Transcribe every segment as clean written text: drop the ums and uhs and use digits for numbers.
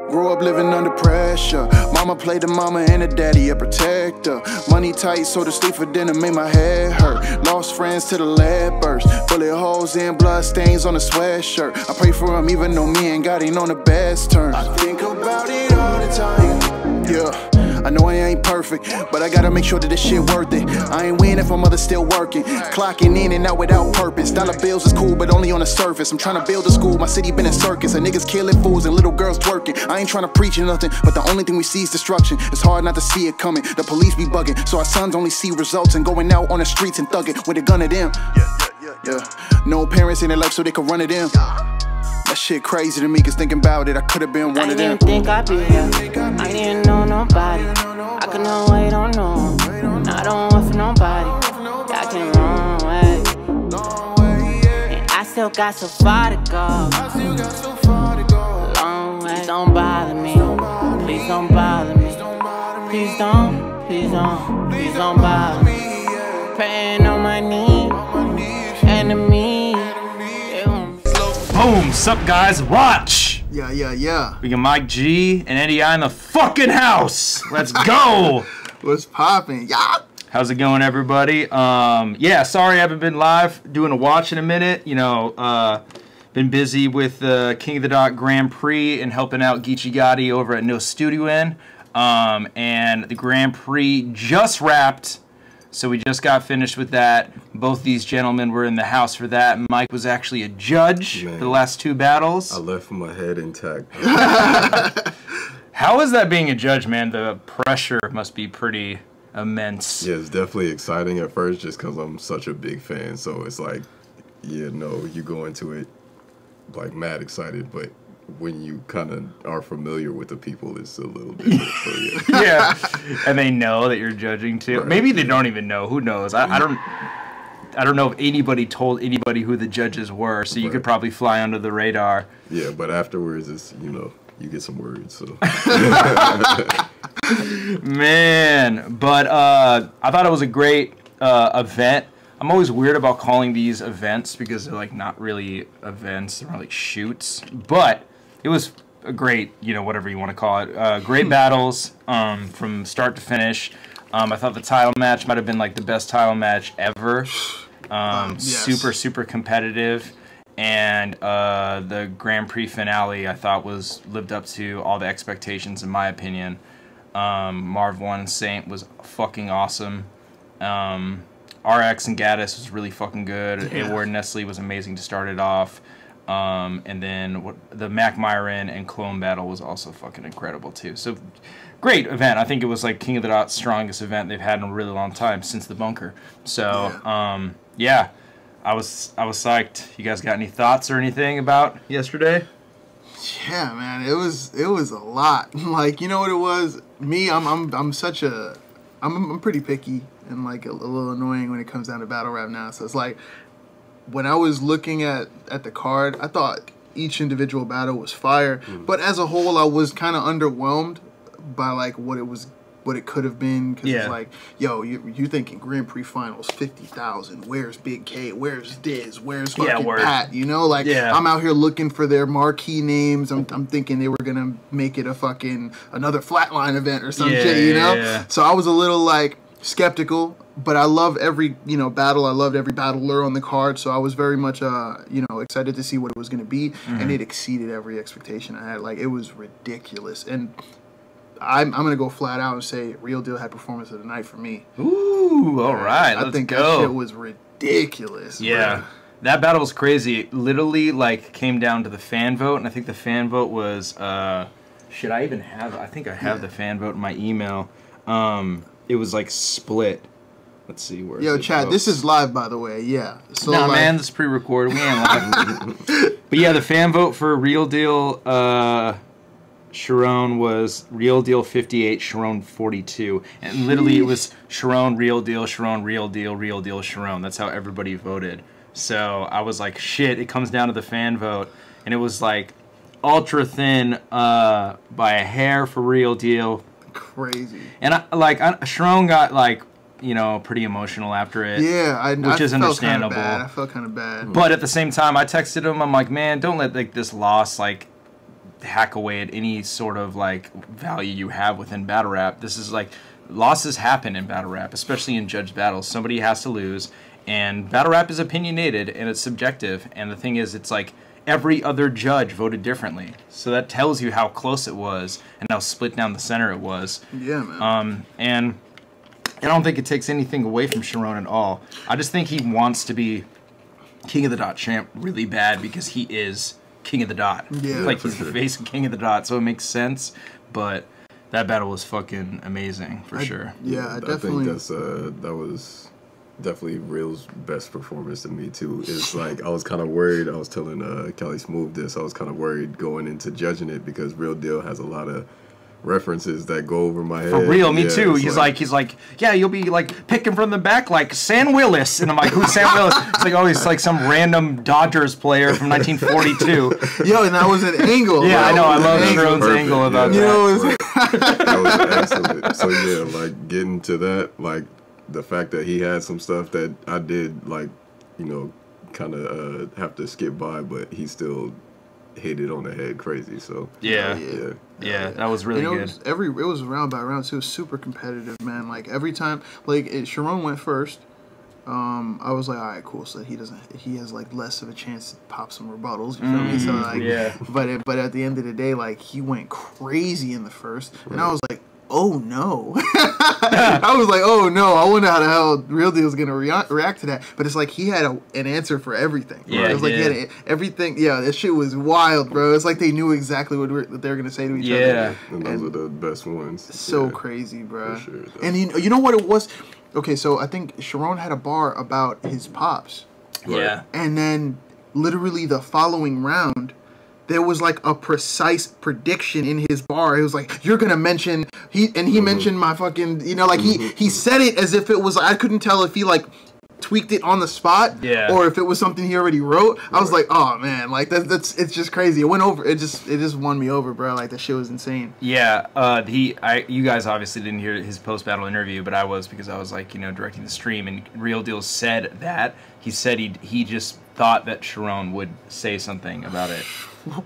Grew up living under pressure. Mama played the mama and the daddy a protector. Money tight, so to sleep for dinner made my head hurt. Lost friends to the lead burst. Bullet holes and blood stains on the sweatshirt. I pray for him even though me and God ain't on the best terms. I think about it all the time. Yeah. I know I ain't perfect, but I gotta make sure that this shit worth it. I ain't winning if my mother's still working. Clocking in and out without purpose. Dollar bills is cool, but only on the surface. I'm trying to build a school, my city been a circus. And niggas killing fools and little girls twerking. I ain't trying to preach nothing, but the only thing we see is destruction. It's hard not to see it coming. The police be bugging, so our sons only see results and going out on the streets and thugging with a gun at them. Yeah. No parents in their life so they could run it in. That shit crazy to me, cause thinking about it, I could've been one of them. I didn't think I'd be here. I didn't know nobody. I couldn't wait on no one. I don't want for nobody. I came a long way. And I still got so far to go. Long way. Don't bother me. Please don't bother me. Please don't, please don't, please don't bother me. Praying on my knees. Enemy. Boom, sup guys, watch! Yeah. We got Mike G and EDDY in the fucking house. Let's go! What's poppin'? Yeah. How's it going, everybody? Yeah, sorry I haven't been live doing a watch in a minute. You know, been busy with the King of the Dot Grand Prix and helping out Geechee Gotti over at No Studio In. And the Grand Prix just wrapped. So we just got finished with that. Both these gentlemen were in the house for that. Mike was actually a judge for the last two battles. I left my head intact. How is that being a judge, man? The pressure must be pretty immense. Yeah, it's definitely exciting at first just because I'm such a big fan. So it's like, yeah, no, you go into it like mad excited, but when you kind of are familiar with the people, it's a little different. So, yeah. Yeah, and they know that you're judging too. Right. Maybe they don't even know. Who knows? I don't know if anybody told anybody who the judges were. So you could probably fly under the radar. Yeah, but afterwards, it's you get some words. So man, but I thought it was a great event. I'm always weird about calling these events because they're like not really events. They're more like shoots, but it was a great, whatever you want to call it. Great battles from start to finish. I thought the title match might have been like the best title match ever. Yes. Super competitive. And the Grand Prix finale I thought lived up to all the expectations in my opinion. Marv 1 Saint was fucking awesome. RACCS and Gaddis was really fucking good. Yeah. Award Nestle was amazing to start it off. And then the Mac Myron and Clone battle was also fucking incredible too. So great event. I think it was like King of the Dot's strongest event they've had in a really long time since the bunker. So yeah, I was psyched. You guys got any thoughts or anything about yesterday? Yeah, man, it was a lot. Like, you know what it was? Me, I'm pretty picky and like a little annoying when it comes down to battle rap now. So it's like when I was looking at the card, I thought each individual battle was fire, but as a whole, I was kind of underwhelmed by like what it could have been. Because it's like, yo, you're thinking Grand Prix finals 50,000. Where's Big K? Where's Diz? Where's fucking Pat? Like I'm out here looking for their marquee names. I'm thinking they were gonna make it another flatline event or some shit. Yeah. So I was a little like skeptical, but I love every battle. I loved every battler on the card, so I was very much excited to see what it was going to be, and it exceeded every expectation I had. Like, it was ridiculous, and I'm gonna go flat out and say Real Deal had performance of the night for me. Ooh, all right, I think that shit was ridiculous. Yeah. Bro. That battle was crazy. It literally like came down to the fan vote, and I think the fan vote was should I even have? I think I have the fan vote in my email. It was like split. Let's see where. Yo, chat. This is live, by the way. Yeah. So no, man, this is pre-recorded. We ain't live. But yeah, the fan vote for Real Deal Sharon was Real Deal 58, Sharon 42, and literally it was Sharon, Real Deal, Sharon, Real Deal, Real Deal, Sharon. That's how everybody voted. So I was like, shit. It comes down to the fan vote, and it was like ultra thin by a hair for Real Deal. Crazy. And Sharon got like pretty emotional after it. Yeah, which is understandable. I felt kind of bad. But at the same time, I texted him. I'm like, man, don't let like this loss like hack away at any sort of like value you have within battle rap. This is like, losses happen in battle rap, especially in judged battles. Somebody has to lose, and battle rap is opinionated and it's subjective. And the thing is, it's like every other judge voted differently, so that tells you how close it was and how split down the center it was. Yeah, man. And I don't think it takes anything away from Sharon at all. I just think he wants to be King of the Dot champ really bad because he is King of the Dot. Yeah, like he's the face of King of the Dot, so it makes sense. But that battle was fucking amazing for sure. Yeah, I think that was definitely Real's best performance to me too. It's like I was kind of worried. I was telling Kelly Smooth this. I was kind of worried going into judging it because Real Deal has a lot of references that go over my head. For real, me too. He's like, yeah, you'll be like picking from the back like Sam Willis, and I'm like, who's Sam Willis? It's like, oh, he's like some random Dodgers player from 1942. Yo, and that was an angle. Yeah, I know. I love Sharon's Perfect, angle about yeah. that. That was excellent. So yeah, like getting to that, like the fact that he had some stuff that I did, like, you know, kind of have to skip by, but he still hit it on the head crazy. So Yeah, that was really good. It was round by round, so it was super competitive, man. Like every time, like Sharon went first. I was like, all right, cool. So he has like less of a chance to pop some rebuttals. You feel me? So like, yeah. But at the end of the day, like he went crazy in the first, and I was like, oh no. I was like, oh no. I wonder how the hell Real Deal's gonna react to that. But it's like he had an answer for everything. Bro. Yeah, it was like he had everything. Yeah, that shit was wild, bro. It's like they knew exactly what they were gonna say to each other. Yeah, and those are the best ones. So crazy, bro. For sure, and you know what it was? Okay, so I think Sharon had a bar about his pops. yeah. And then literally the following round, there was like a precise prediction in his bar. It was like, you're gonna mention he mentioned my fucking, you know, like he said it as if it was, I couldn't tell if he like tweaked it on the spot, or if it was something he already wrote. I was like, oh man, like it's just crazy. It went over. It just won me over, bro. Like that shit was insane. Yeah, you guys obviously didn't hear his post-battle interview, but I was, because I was like, you know, directing the stream, and Real Deal said that he said he just thought that Sharon would say something about it,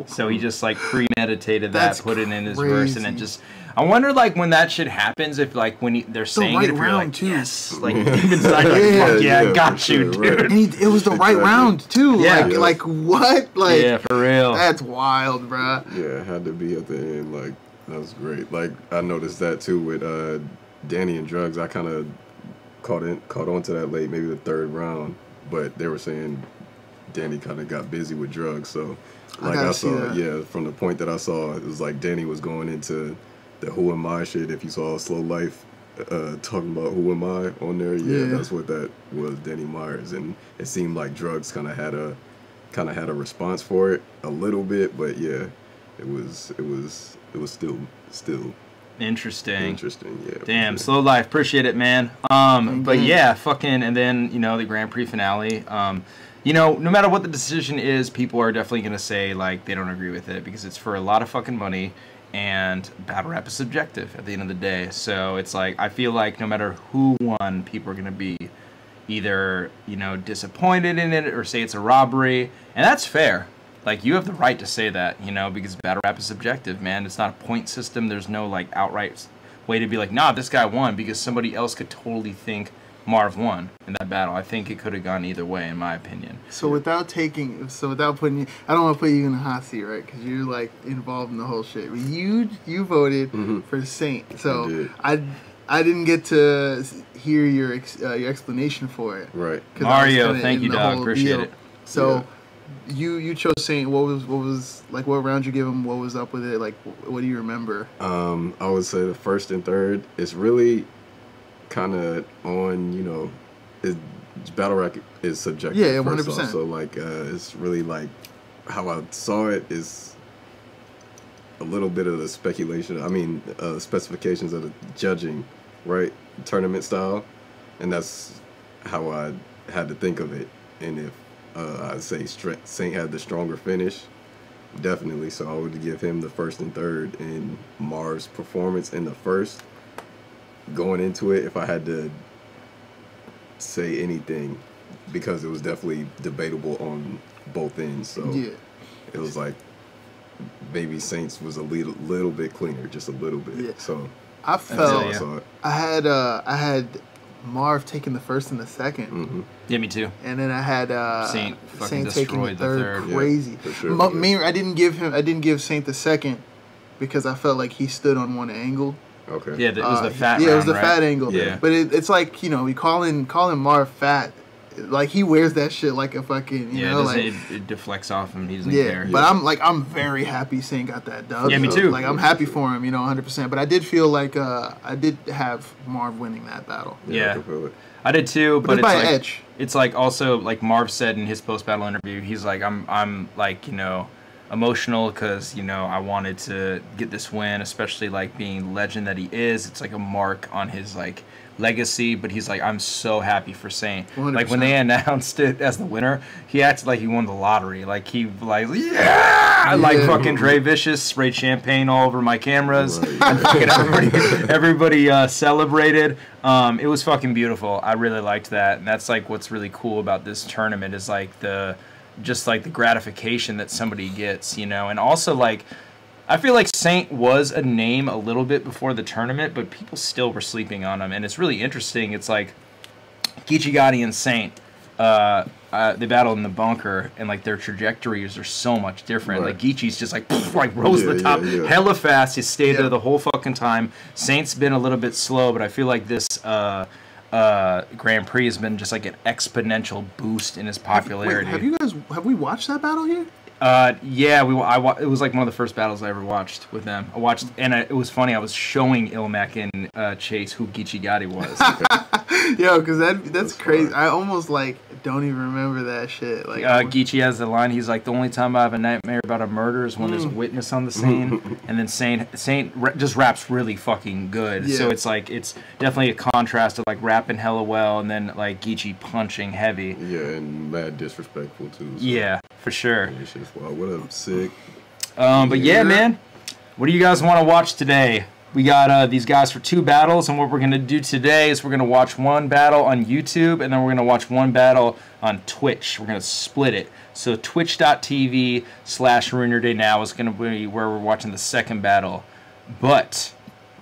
so he just like premeditated that, put it in his verse, and it just. I wonder, like, when that shit happens, if, like, when they're saying it, if you're like, too. yes, like, deep inside, like, fuck yeah, I got you, dude. And it was the right round, too. Yeah. Like, what? Like, yeah, for real. That's wild, bro. Yeah, it had to be at the end. Like, that was great. Like, I noticed that, too, with Danny and Drugs. I kind of caught on to that late, maybe the third round. But they were saying Danny kind of got busy with Drugs. So, like, I saw, from the point that I saw, it was like Danny was going into the Who Am I shit. If you saw Slow Life talking about Who Am I on there, that's what that was, Danny Myers. And it seemed like Drugs kind of had a response for it a little bit, but yeah, it was still Interesting, yeah. Damn, Slow Life, appreciate it, man. But yeah, fucking, and then, you know, the Grand Prix finale. You know, no matter what the decision is, people are definitely gonna say like they don't agree with it because it's for a lot of fucking money. And battle rap is subjective at the end of the day. So it's like, I feel like no matter who won, people are going to be either, you know, disappointed in it or say it's a robbery. And that's fair. Like, you have the right to say that, you know, because battle rap is subjective, man. It's not a point system. There's no, like, outright way to be like, nah, this guy won, because somebody else could totally think Marv won in that battle. I think it could have gone either way, in my opinion. So without putting you, I don't want to put you in a hot seat, right? Because you're like involved in the whole shit. But you voted for Saint, so I didn't get to hear your explanation for it. Right. Mario, thank you, dog. Appreciate it. So you chose Saint. What was like? What round you give him? What was up with it? Like, what do you remember? I would say the first and third. It's really kind of on, you know, battle rap is subjective. Yeah, 100%. So like, it's really like how I saw it is a little bit of the speculation. I mean, specifications of the judging, right? Tournament style, and that's how I had to think of it. And if I'd say Saint had the stronger finish, definitely. So I would give him the first and third, and Marv's performance in the first. Going into it, if I had to say anything, because it was definitely debatable on both ends. So it was like Baby Saints was a little bit cleaner, just a little bit. Yeah. So I felt I saw it. I had Marv taking the first and the second. Mm-hmm. Yeah, me too. And then I had Saint fucking taking the destroyed third. the third. Crazy. Yeah, for sure. I didn't give Saint the second because I felt like he stood on one angle. Okay. Yeah, it was the fat Yeah, round, it was the right? fat angle. Yeah. But it's like, you know, we calling Marv fat. Like, he wears that shit like a fucking, you know, like... it deflects off him. He doesn't Yeah, care. but I'm very happy Saint got that dub. Yeah, me though. too. Like, I'm happy for him, you know, 100%. But I did feel like I did have Marv winning that battle. Yeah. I can feel it. I did too, but it's by like, an edge. It's like also like Marv said in his post-battle interview, he's like, I'm like, you know, emotional because, you know, I wanted to get this win, especially like being the legend that he is. It's like a mark on his like legacy, but he's like, I'm so happy for Saint. 100%. Like when they announced it as the winner, he acted like he won the lottery. Like he like, yeah, like fucking Dre Vicious sprayed champagne all over my cameras. Right. And fucking everybody celebrated. It was fucking beautiful. I really liked that, and that's like what's really cool about this tournament is like the gratification that somebody gets, you know, and also like. I feel like Saint was a name a little bit before the tournament, but people still were sleeping on him, and it's really interesting. It's like Geechee Gotti and Saint, they battled in the bunker, and like their trajectories are so much different. Right. Like Geechee's just like rose to the top hella fast. He stayed there the whole fucking time. Saint's been a little bit slow, but I feel like this Grand Prix has been just like an exponential boost in his popularity. Wait, have we watched that battle here? Yeah, it was like one of the first battles I ever watched with them. I watched, and it was funny. I was showing Ilmac and Chase who Geechee Gotti was. Yo, because that's crazy. Fun. I almost like don't even remember that shit. Like Geechee has the line. He's like, the only time I have a nightmare about a murder is when there's a witness on the scene. And then Saint just raps really fucking good. Yeah. So it's like it's definitely a contrast of like rapping hella well and then like Geechee punching heavy. Yeah, and mad disrespectful too. So. Yeah, for sure. It's just, wow, what up, sick. But yeah, man, what do you guys want to watch today? We got these guys for 2 battles, and what we're going to do today is we're going to watch one battle on YouTube, and then we're going to watch one battle on Twitch. We're going to split it. So twitch.tv/RuinerDayNow Now is going to be where we're watching the second battle. But,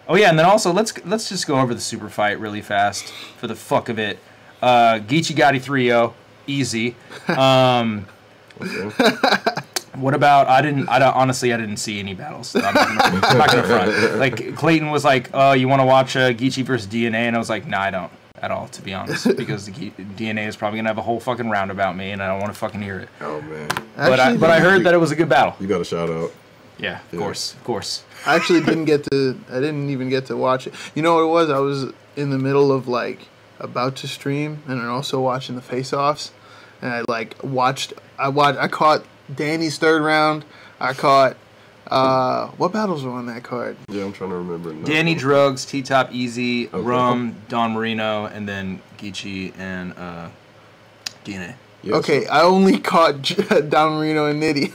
oh yeah, and then also let's just go over the super fight really fast for the fuck of it. Geechee Gotti 3-0, easy. What about honestly I didn't see any battles. I'm not gonna front. Like Clayton was like, "Oh, you want to watch Geechee versus DNA?" And I was like, "No, I don't at all, to be honest, because the DNA is probably gonna have a whole fucking round about me, and I don't want to fucking hear it." Oh man. But I heard that it was a good battle. You got a shout out. Yeah, of course. I actually didn't even get to watch it. You know what it was? I was in the middle of like about to stream and then also watching the face-offs, and I caught Danny's third round. I caught what battles were on that card? Yeah, I'm trying to remember. Danny Drugs, T-Top Easy, Rum, Don Marino, and then Geechee and DNA. Yes. Okay, I only caught Don Marino and Nitty.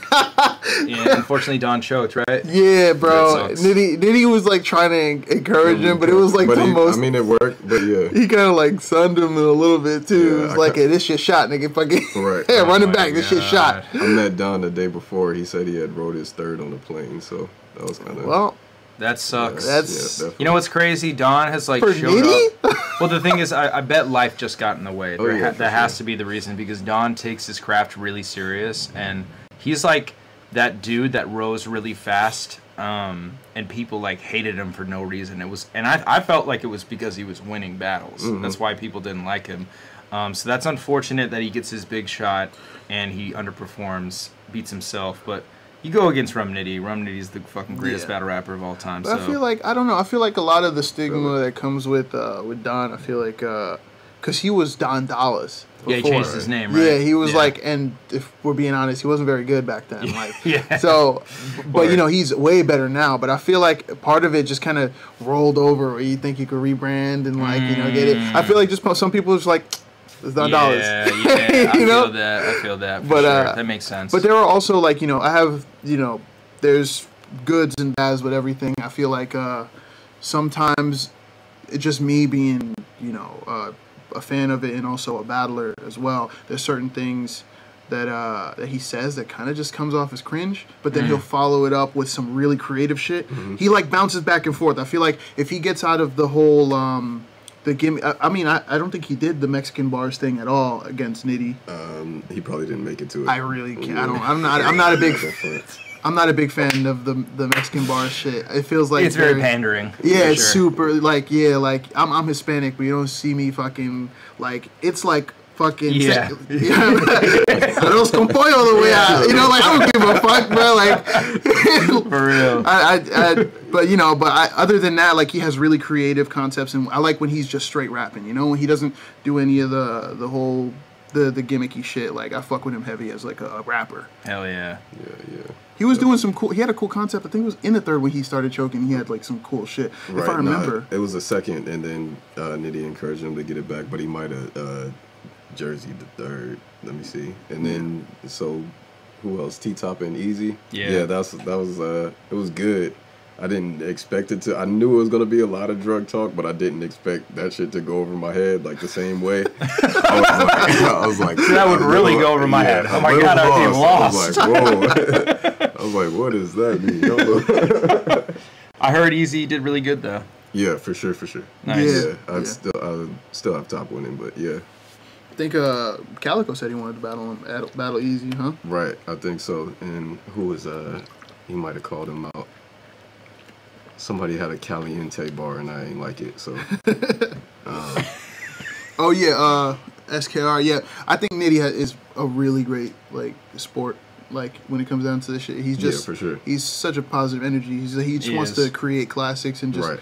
Yeah, unfortunately Don choked, right? Yeah, bro. That sucks. Nitty was like trying to encourage him, but it was like most. I mean, it worked, but yeah. He kind of like sunned him a little bit too. Yeah, it was like, hey, this shit shot, nigga. Fucking Right. yeah, run it my back. This shit shot. God. I met Don the day before. He said he had rode his third on the plane, so that was kind of. Well, That sucks. that's You know what's crazy? Don has like for showed Nitty. up. Well, the thing is, I bet life just got in the way. Oh, yeah, for that has sure. to be the reason, because Don takes his craft really serious, and he's like that dude that rose really fast, and people like hated him for no reason. I felt like it was because he was winning battles. Mm-hmm. That's why people didn't like him. So that's unfortunate that he gets his big shot and he underperforms, beats himself, but. You go against Rum Nitty. Rum Nitty's the fucking greatest battle rapper of all time. But I feel like I don't know. I feel like a lot of the stigma that comes with Don. I feel like because he was Don Dallas. Before. Yeah, he changed his name, right? Yeah, he was like, and if we're being honest, he wasn't very good back then. Like, Yeah. So, but you know, he's way better now. But I feel like part of it just kind of rolled over, where you think you could rebrand and like you know get it. I feel like just some people just like. It's Don Dallas. Yeah, you I know? feel that. For But, sure. That makes sense. But there are also like, you know, I have, you know, there's goods and bads with everything. I feel like sometimes it's just me being, you know, a fan of it and also a battler as well. There's certain things that he says that kind of just comes off as cringe, but then he'll follow it up with some really creative shit. He like bounces back and forth. I feel like if he gets out of the whole the gimmick, I mean, I don't think he did the Mexican bars thing at all against Nitty. He probably didn't make it to it. I really can't. Yeah. I'm not a big. I'm not a big fan of the Mexican bar shit. It feels like it's very pandering. Yeah, it's super like I'm Hispanic, but you don't see me fucking like it's like fucking Arroz con pollo the way I don't give a fuck, bro. Like for real. But other than that, like he has really creative concepts, and I like when he's just straight rapping. You know, when he doesn't do any of the whole the gimmicky shit. Like I fuck with him heavy as like a rapper. Hell yeah. Yeah. He was doing some cool. He had a cool concept. I think it was in the third when he started choking. He had like some cool shit. Right, if I remember, it was a second, and then Nitty encouraged him to get it back, but he might have Jersey the third. Let me see. And then so who else? T-Top and Easy. Yeah, that was it was good. I didn't expect it to. I knew it was gonna be a lot of drug talk, but I didn't expect that shit to go over my head like the same way. I was like that would really go over my head. Oh my god, I'd be lost. I was like, whoa. I was like, what does that mean? I heard Easy did really good though. Yeah, for sure. Nice. Yeah, I still have top winning, but yeah. I think Calico said he wanted to battle Easy, huh? Right, I think so. And who was he might have called him out. Somebody had a Caliente bar and I ain't like it, so. Oh yeah, SKR. Yeah, I think Nitty is a really great like sport. Like when it comes down to this shit, he's just for sure. He's such a positive energy. He just wants to create classics and just. Right.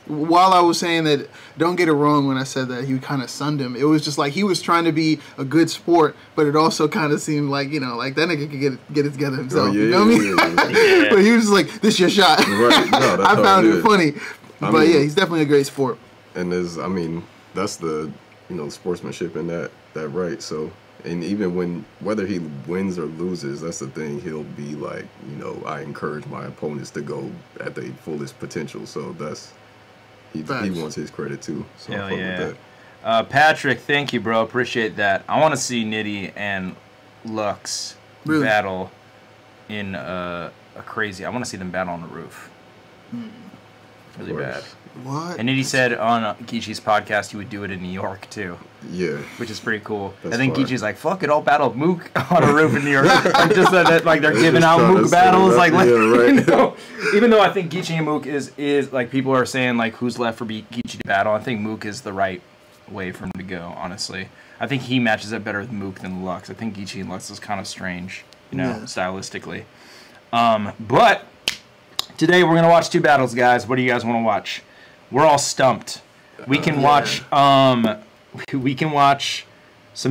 While I was saying that, don't get it wrong when I said that he kind of sunned him. It was just like he was trying to be a good sport, but it also kind of seemed like like that nigga could get it together himself. You know what I mean? Yeah. But he was just like, "This your shot." Right. No, that's I found it funny, I but mean, yeah, he's definitely a great sport. And that's the sportsmanship in that right. So, and even whether he wins or loses, that's the thing. He'll be like, I encourage my opponents to go at their fullest potential. So that's. He wants his credit too. So hell I'm yeah. with that. Patrick, thank you, bro. Appreciate that. I want to see Nitty and Lux battle in a crazy. I want to see them battle on the roof. Really bad. What? And Nitty said on Geechee's podcast he would do it in New York too. Yeah. Which is pretty cool. That's and then fire. Geechee's like, fuck it, I'll battle Mook on a roof in New York. Just so that like they're giving out Mook battles. Like, right. Even though I think Geechee and Mook is like people are saying like who's left for Geechee to battle, I think Mook is the right way for him to go, honestly. I think he matches up better with Mook than Lux. I think Geechee and Lux is kind of strange, stylistically. But today we're going to watch two battles, guys. What do you guys want to watch? We're all stumped. We can watch some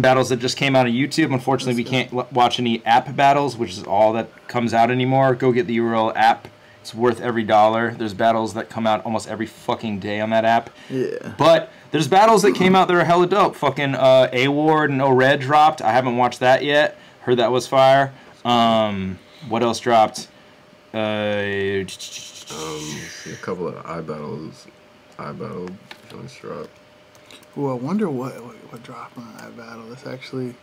battles that just came out of YouTube. Unfortunately, we can't watch any app battles, which is all that comes out anymore. Go get the URL app. It's worth every $1. There's battles that come out almost every fucking day on that app. Yeah. But there's battles that came out that are hella dope. Fucking A-Ward and O-Red dropped. I haven't watched that yet. Heard that was fire. What else dropped? A couple of iBattle joints dropped. Well, I wonder what dropped on that battle. That's actually.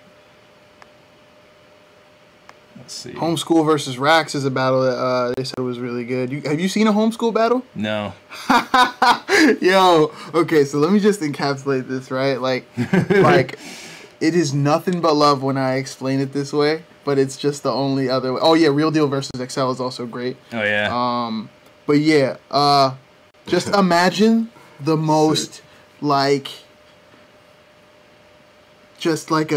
Let's see. Homeschool versus RACCS is a battle that they said was really good. Have you seen a homeschool battle? No. Yo, okay, so let me just encapsulate this, right? Like, it is nothing but love when I explain it this way, but it's just the only other way. Oh yeah, Real Deal versus Excel is also great. Oh yeah. But yeah, just imagine the most he's like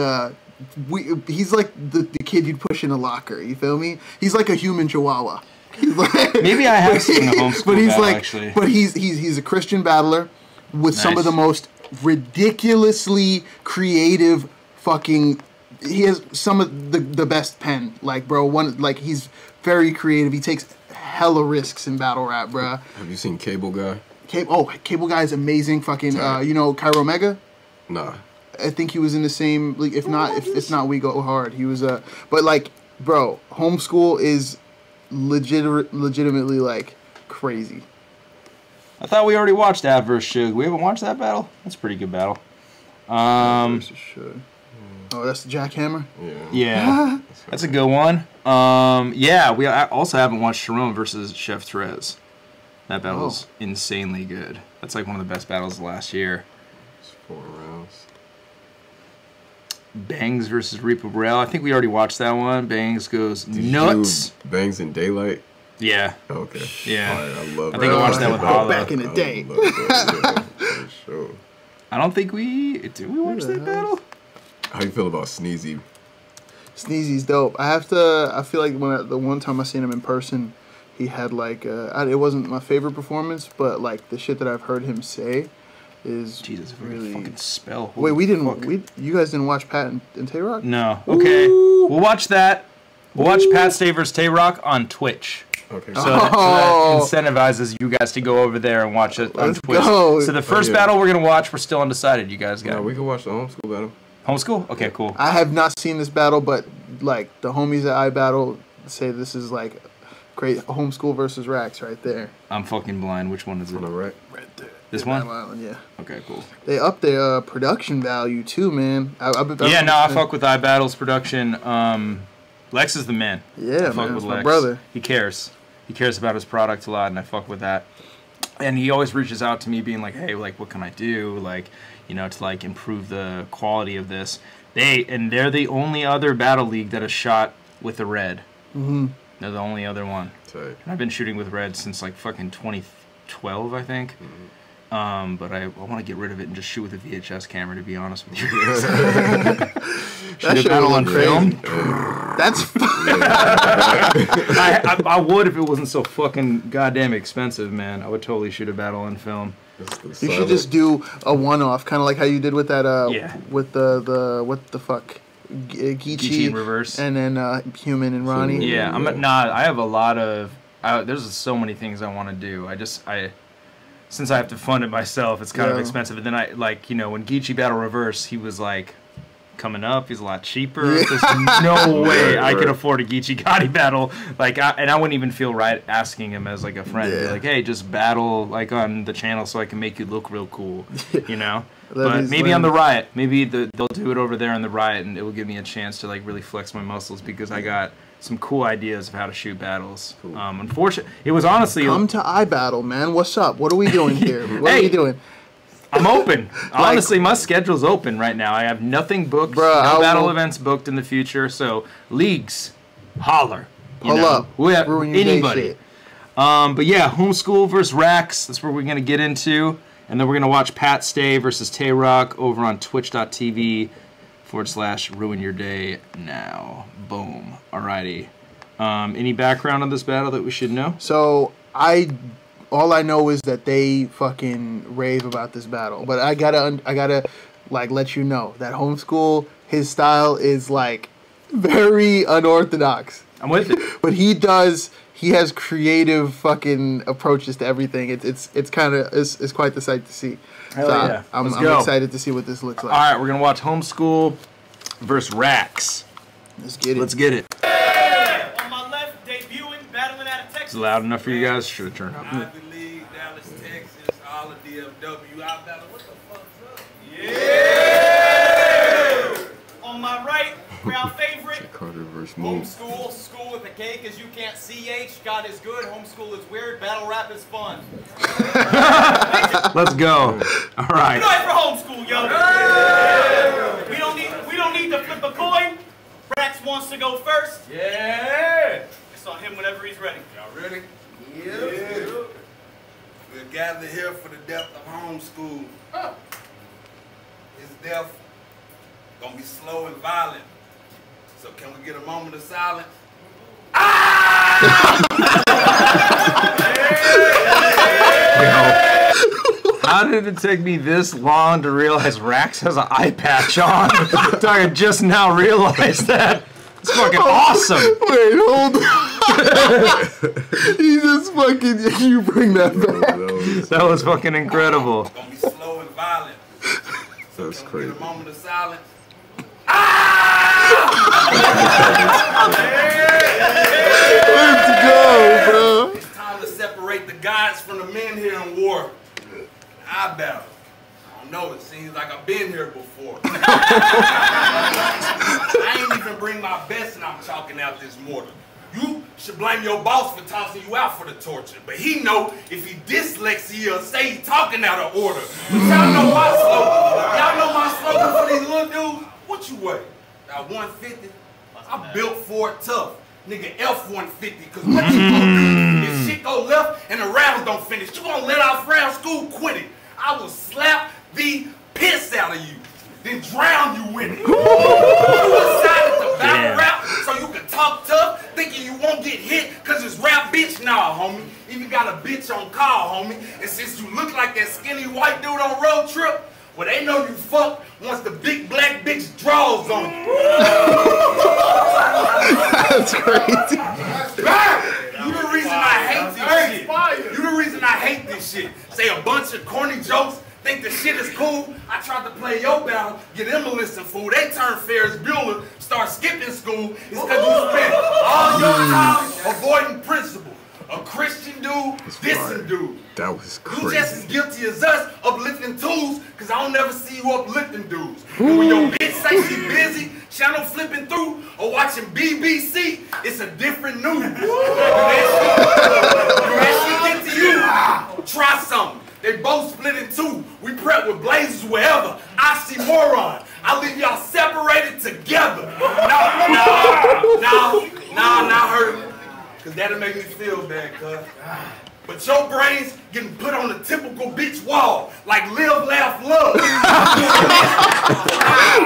the kid you'd push in a locker. You feel me? He's like a human chihuahua. He's like, maybe I have seen a homeschool but he's battle, like, actually. but he's a Christian battler with some of the most ridiculously creative fucking. He has some of the best pen. Like, bro, he's very creative. He takes hella risks in battle rap, bro. Have you seen Cable Guy? Cable Guy is amazing. Fucking, Cairo Mega. Nah. I think he was in the same league. If not, We Go Hard. He was but like, bro, homeschool is legitimately like crazy. I thought we already watched Av vs. Suge. We haven't watched that battle. That's a pretty good battle. Versus Suge. Oh, that's the jackhammer? Yeah. That's a good one. Yeah, I also haven't watched Sharon versus Chef Trez. That battle's insanely good. That's like one of the best battles of last year. It's 4 rounds. Bangs versus Reaper Rail. I think we already watched that one. Bangs goes nuts. Bangs in Daylight? Yeah. Okay. Yeah. I love that. I think I watched that with Hollow. Back in the day. For sure. I don't think did we watch that battle? How you feel about Sneezy? Sneezy's dope. I feel like the one time I seen him in person, he had like, it wasn't my favorite performance, but like the shit that I've heard him say is Jesus, really fucking spell. Wait, Holy you guys didn't watch Pat and Tay-Rock? No. Okay. Ooh. We'll watch that. We'll watch Pat Stay vs. Tay-Rock on Twitch. Okay. So that incentivizes you guys to go over there and watch it on Let's Twitch. go. So the first battle we're going to watch, we're still undecided. You guys got Yeah, we can watch the homeschool battle. Homeschool? Okay, cool. I have not seen this battle, but like the homies at iBattle say this is like great homeschool versus RACCS right there. I'm fucking blind. Which one is it? On the right? Right there. This one? Island, yeah. Okay, cool. They up their production value too, man. I fuck with iBattle's production. Lex is the man. Yeah, I fuck man, with that's my Lex. brother. He cares. He cares about his product a lot, and I fuck with that. And he always reaches out to me being like, hey, like, what can I do? Like, you know, to like improve the quality of this. They're the only other battle league that has shot with the red. Mm-hmm. They're the only other one. Tight. And I've been shooting with red since like fucking 2012, I think. Mm-hmm. But I want to get rid of it and just shoot with a VHS camera, to be honest with you. That Shoot a shit battle was on crazy. film. That's I would if it wasn't so fucking goddamn expensive, man. I would totally shoot a battle on film. You should just do a one-off, kind of like how you did with that. With the what the fuck, Geechee in reverse, and then Human and Ronnie. Yeah, I have a lot of. There's so many things I want to do. Since I have to fund it myself, it's kind of expensive. And then when Geechee Battle Reverse, he was like coming up. He's a lot cheaper. Yeah. There's no way I could afford a Geechee Gotti battle. And I wouldn't even feel right asking him as like a friend. Yeah. Be like, hey, just battle like on the channel so I can make you look real cool, you know. But maybe on the Riot, maybe they'll do it over there on the Riot, and it will give me a chance to like really flex my muscles because I got some cool ideas of how to shoot battles. Cool. Unfortunately, it was honestly Come to iBattle, man. What's up? What are we doing here? What are we doing? I'm open. Honestly, my schedule's open right now. I have nothing booked. Bruh, no battle events booked in the future. So leagues, holler. Pull up. Ruin your anybody. Shit. But yeah, homeschool versus RACCS. That's what we're gonna get into, and then we're gonna watch Pat Stay versus Tay-Rock over on Twitch.tv/ruin your day now. Boom. Alrighty. Any background on this battle that we should know? So all I know is that they fucking rave about this battle, but I gotta like let you know that homeschool, his style is like very unorthodox. I'm with it. But he has creative fucking approaches to everything. It's quite the sight to see. Hell so yeah. I'm excited to see what this looks like. All right, we're gonna watch homeschool versus RACCS. Let's get it. Let's get it. On my left, debuting, battling out of Texas. Is it loud enough for you guys? Should have turned up. Ivy League, Dallas, Texas, all of DFW. I battle. What the fuck's up? Yeah! On my right, crowd favorite. Carter versus Moon. Homeschool, school with a K because you can't CH. God is good. Homeschool is weird. Battle rap is fun. Let's go. All right. Good night for homeschool, yo. We don't need to flip a coin. RACCS wants to go first. Yeah. It's on him whenever he's ready. Y'all ready? Yeah. We're gathered here for the death of homeschool. His death gonna be slow and violent. So can we get a moment of silence? How did it take me this long to realize RACCS has an eye patch on? I just now realized that. It's fucking awesome. Wait, hold on. He just fucking, you bring that back. That was fucking incredible. Gonna be slow and violent. So That's can we crazy. get a moment of silence? Let's go, bro. It's time to separate the gods from the men here in war. I battle. don't know, it seems like I've been here before. I ain't even bring my best and I'm chalking out this mortar. You should blame your boss for tossing you out for the torture. But he know if he dyslexic, he'll say he talking out of order. Y'all know my slogan. Y'all know my slogan for these little dudes? What you weigh? About 150? I built for it tough. Nigga, F-150, cause what you gonna do if shit go left and the rounds don't finish? You gonna let off round school, quit it. I will slap the piss out of you, then drown you in it. You decided to battle rap so you can talk tough, thinking you won't get hit cause it's rap, bitch? Nah, homie. Even got a bitch on call, homie. And since you look like that skinny white dude on road trip, well, they know you fuck once the big black bitch draws on you. That's crazy. You the reason I hate this shit. You the reason I hate this shit. Say a bunch of corny jokes, think the shit is cool. I tried to play your battle, get them a listen fool. They turn Ferris Bueller, start skipping school. It's cause you spent all your time avoiding principle. A Christian dude, dissing dude. That was crazy. You just as guilty as us uplifting tools, cause I don't never see you uplifting dudes. And when your bitch say she busy, channel flipping through, or watching BBC, it's a different news. When that shit get to you, try something. They both split in two. We prep with blazers wherever. Oxymoron. I leave y'all separated together. Nah, hurt. Cause that'll make me feel bad, cuz. But your brain's getting put on the typical bitch wall, like live, laugh, love.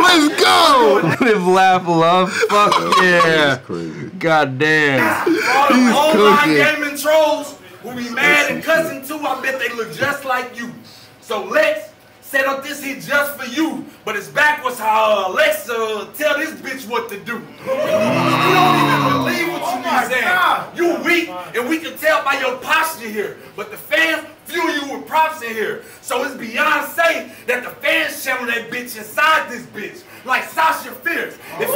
Let's go! Live, laugh, love. Fuck yeah. God damn. All the online gaming trolls who be mad and cussing too, I bet they look just like you. So let's set up this hit just for you. But it's backwards how Alexa tell this bitch what to do. You don't even believe what you be saying. You weak, and we can tell by your posture here. But the fans fuel you with props in here. So it's beyond safe that the fans channel that bitch inside this bitch. Like Sasha Fierce. If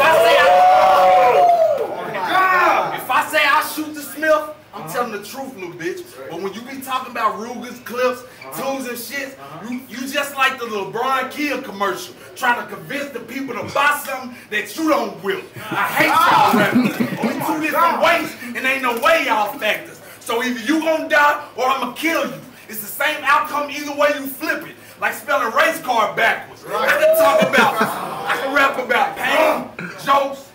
I say I shoot the Smith, I'm telling the truth, little bitch. But when you be talking about Ruger's, clips, tools and shit, you just like the LeBron Kill commercial, trying to convince the people to buy something that you don't will. I hate y'all rappers. Only two different ways, and ain't no way y'all factors. So either you gonna die or I'm gonna kill you. It's the same outcome either way you flip it. Like spelling race car backwards. I can rap about pain, jokes,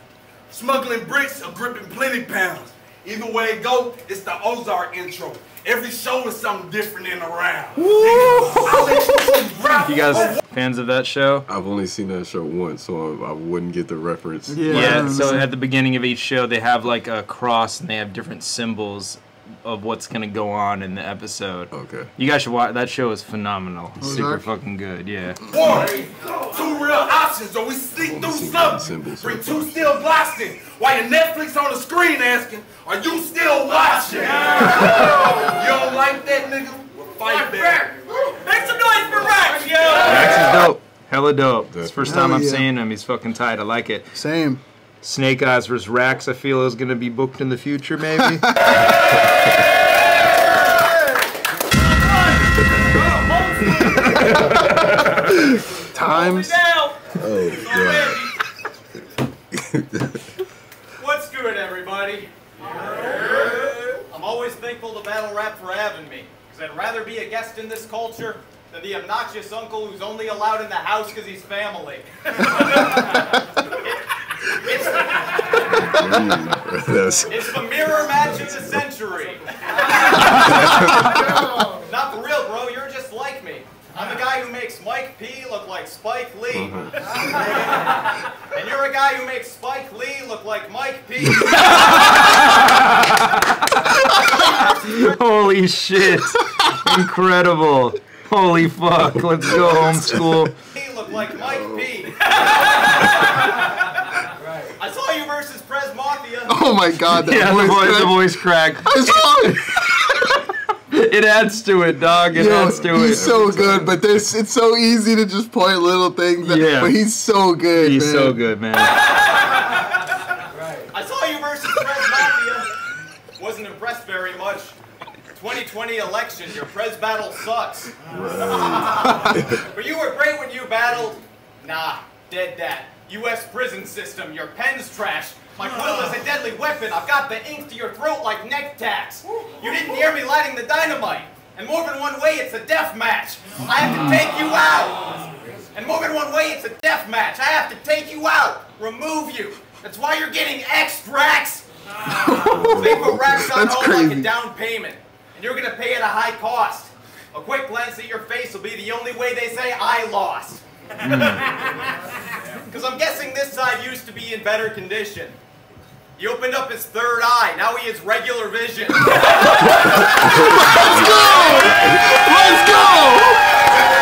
smuggling bricks, or gripping plenty pounds. Either way it go, it's the Ozark intro. Every show is something different in the round. You guys fans of that show? I've only seen that show once, so I wouldn't get the reference. Yeah, so at the beginning of each show, they have like a cross and they have different symbols of what's gonna go on in the episode. Okay. You guys should watch. That show is phenomenal. Super fucking good. Yeah. One, two real options, or we sneak through something. Bring two still blasting while your Netflix on the screen asking, "Are you still watching?" You don't like that, nigga? Well, fight back. Make some noise for RACCS, yo! RACCS is dope. Hella dope. It's the first time I'm yeah. seeing him. He's fucking tight. I like it. Same. Snake Eyes vs. RACCS, I feel, is going to be booked in the future, maybe. Times. Oh, God. What's good, everybody? I'm always thankful to Battle Rap for having me, because I'd rather be a guest in this culture than the obnoxious uncle who's only allowed in the house because he's family. It's the mirror match of the century. Not for real, bro. You're just like me. I'm the guy who makes Mike P look like Spike Lee. And you're a guy who makes Spike Lee look like Mike P. Holy shit. Incredible. Holy fuck. Let's go, homeschool. He look like Mike P. I saw you versus Prez Mafia. Oh my God. That Yeah, the voice crack. I saw it. It adds to it, dog. It adds to it. He's so good, but it's so easy to just point little things. Yeah. But he's so good, He's man. so good, man. I saw you versus Prez Mafia. Wasn't impressed very much. 2020 election, your pres battle sucks. But you were great when you battled. Nah, dead that. U.S. prison system, your pen's trash. My quill is a deadly weapon. I've got the ink to your throat like neck tacks. You didn't hear me lighting the dynamite. And more than one way, it's a death match. I have to take you out. And more than one way, it's a death match. I have to take you out, remove you. That's why you're getting RACCS. They put RACCS on home like a down payment. And you're gonna pay at a high cost. A quick glance at your face will be the only way they say I lost. Because I'm guessing this side used to be in better condition. He opened up his third eye. Now he has regular vision. Let's go! Let's go!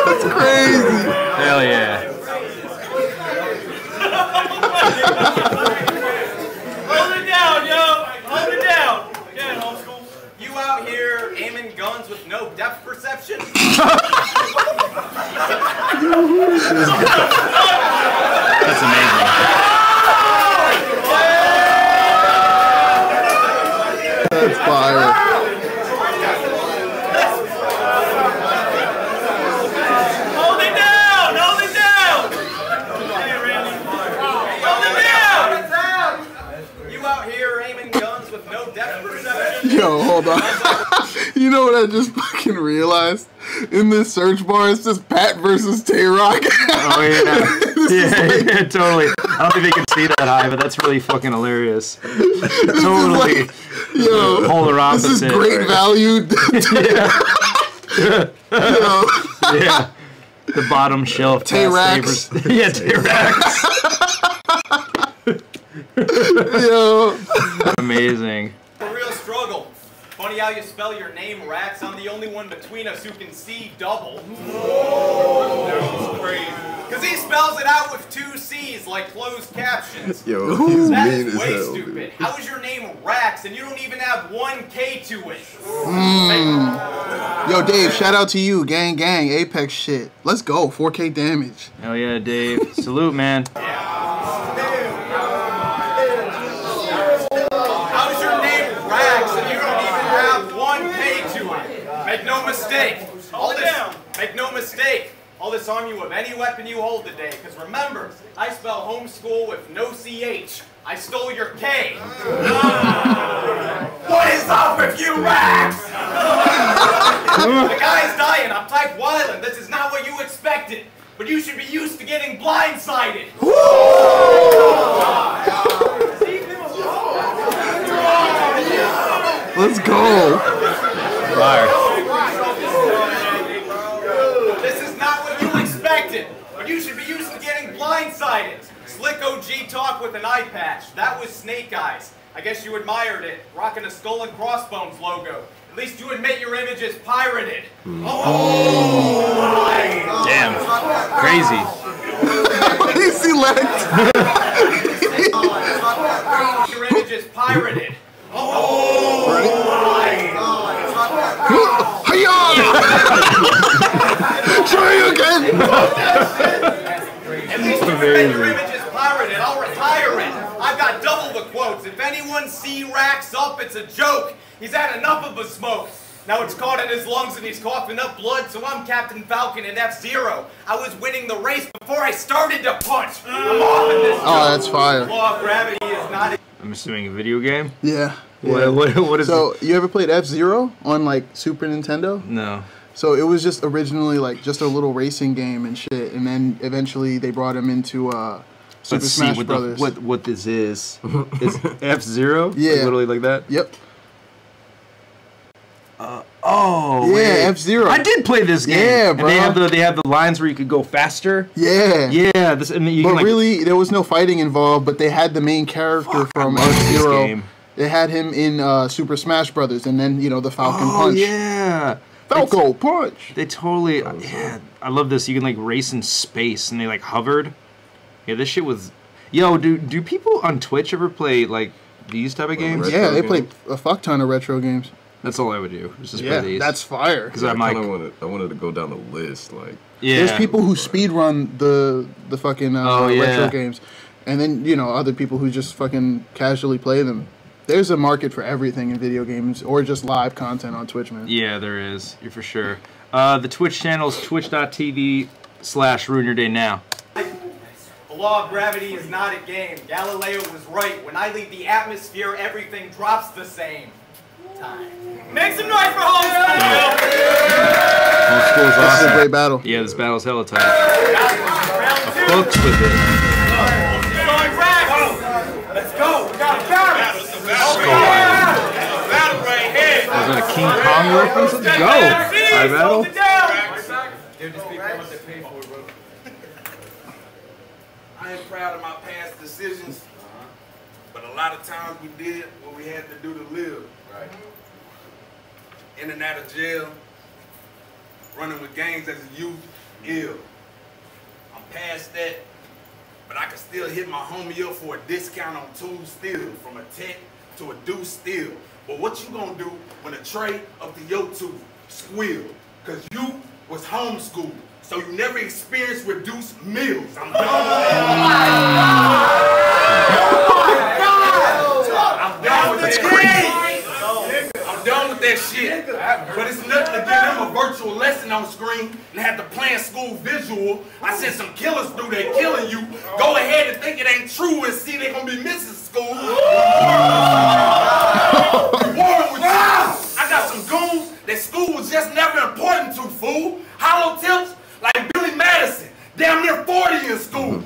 That's crazy. Hell yeah. Hold it down, yo. Hold it down. Yeah, homeschool. You out here aiming guns with no depth perception? That's amazing. That's fire. Hold it down! Hold it down! Hold it down! You out here aiming guns with no depth perception? Yo, hold on. You know what I just fucking realized? In this search bar, it's just Pat versus Tay-Rock. Oh yeah. Yeah, totally. I don't think they can see that high, but that's really fucking hilarious. Totally. Like, yo, polar opposite. This is great value. Yo. Yeah. The bottom shelf. Tay-Racks. Yeah, Tay-Racks. Yo. Amazing. A real struggle. Funny how you spell your name, RACCS. I'm the only one between us who can see double. Because he spells it out with 2 C's like closed captions. Yo, he's That mean is as way hell. stupid. Dude. How is your name RACCS and you don't even have 1 K to it? Yo, Dave, shout out to you. Gang, gang, Apex shit. Let's go. 4K damage. Hell yeah, Dave. Salute, man. How's your name RACCS and you don't even have 1 K to it? Make no mistake. Make no mistake. All this arm you of any weapon you hold today. Because remember, I spell homeschool with no CH. I stole your K. What is up with you, RACCS? The guy's dying. I'm type wildin'. This is not what you expected. But you should be used to getting blindsided. Let's go. Fire. This is not what you expected, but you should be used to getting blindsided. Slick OG talk with an eye patch. That was Snake Eyes. I guess you admired it, rocking a skull and crossbones logo. At least you admit your image is pirated. Damn. Crazy. He left. Your image is pirated. Try again. At least you admit your image is pirated. I'll retire it. I've got double the quotes. If anyone see RACCS up, it's a joke. He's had enough of the smoke. Now it's caught in his lungs and he's coughing up blood, so I'm Captain Falcon in F-Zero. I was winning the race before I started to punch. I'm off in this joke. Oh, that's fire. Law of gravity is not... I'm assuming a video game? Yeah. What is So, you ever played F-Zero on, like, Super Nintendo? No. So, it was just originally, like, just a little racing game and shit, and then eventually they brought him into, Super Let's Smash see Brothers. what this is. Is F-Zero? Yeah. Like, literally like that? Yep. Oh, Yeah, wait. F-Zero. I did play this game. Yeah, and bro. they have the lines where you could go faster. Yeah. Yeah, this and you But can, like, really, there was no fighting involved, but they had the main character from I love this F-Zero. game. They had him in Super Smash Brothers, and then, you know, the Falcon Oh Punch. yeah. Falco Punch! They totally yeah. I love this. You can like race in space and they like hovered. Yeah, this shit was. Yo, do people on Twitch ever play like these type of games? retro Yeah, they games? play a fuck ton of retro games. That's all I would do. Is just Yeah, play these. that's fire. because I'm like, I wanted to go down the list, like yeah. There's people who speedrun the fucking Oh, yeah. retro games. And then, you know, other people who just fucking casually play them. There's a market for everything in video games or just live content on Twitch, man. Yeah, there is. You're for sure. The Twitch channel is twitch.tv/ruinyourday now. The law of gravity is not a game. Galileo was right. When I leave the atmosphere, everything drops the same time. Make some noise for Homeschool! Homeschool is awesome. This is a great battle. Yeah, this battle's hella tight. I'm hooked with it. Let's go! We got a battle! Battle right here. Was that a King Kong reference? Let's go! High battle. I am proud of my past decisions, but a lot of times we did what we had to do to live. Right. In and out of jail, running with gangs as a youth, ill. I'm past that, but I can still hit my homie up for a discount on tools still, from a tech to a deuce still. But what you gonna do when a tray up to your tooth squeal? Cause you was homeschooled, so you never experienced reduced meals. I'm done with that. I'm done with that shit. I'm done with that shit. But it's nothing to give them a virtual lesson on screen and have to plan school visual. I sent some killers through there killing you. Go ahead and think it ain't true and see they're gonna be missing school. I got some goons that school was just never important to, fool. Hollow tips like Billy Madison, damn near 40 in school.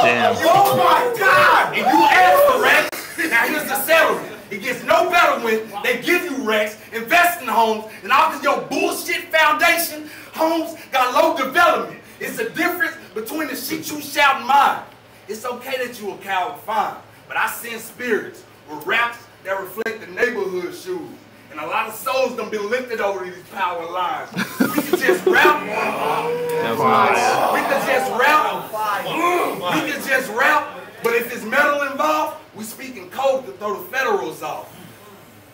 Damn. Oh my God! And you asked for RACCS. Now here's the celery. It gets no better when they give you RACCS, invest in homes, and all of your bullshit foundation, homes got low development. It's the difference between the shit you shout and mine. It's okay that you a coward, fine, but I send spirits with raps that reflect the neighborhood shoes. And a lot of souls done been lifted over these power lines. We can just rap. We can just rap. We can just rap. But if there's metal involved, we speaking code to throw the federals off.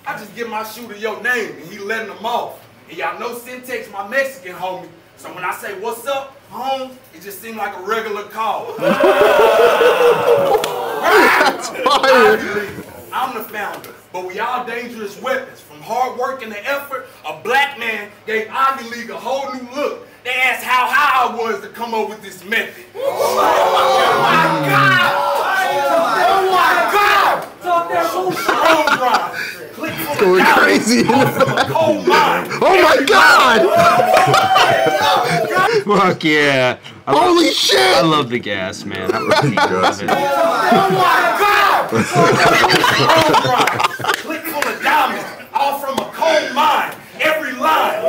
I just give my shooter your name and he letting them off. And y'all know Syntax my Mexican homie. So when I say what's up, home, it just seemed like a regular call. That's fire. I'm the founder, but we all dangerous weapons. From hard work and the effort, a black man gave Ivy League a whole new look. They asked how high I was to come up with this method. Oh my God! Oh my God! Strong grind. Click for Going crazy. From a cold mind. Oh my God! Fuck yeah. Holy shit! I love the gas, man. I really love it. Oh my God! Strong grind. Click full of diamonds. All from a cold mind. Every line.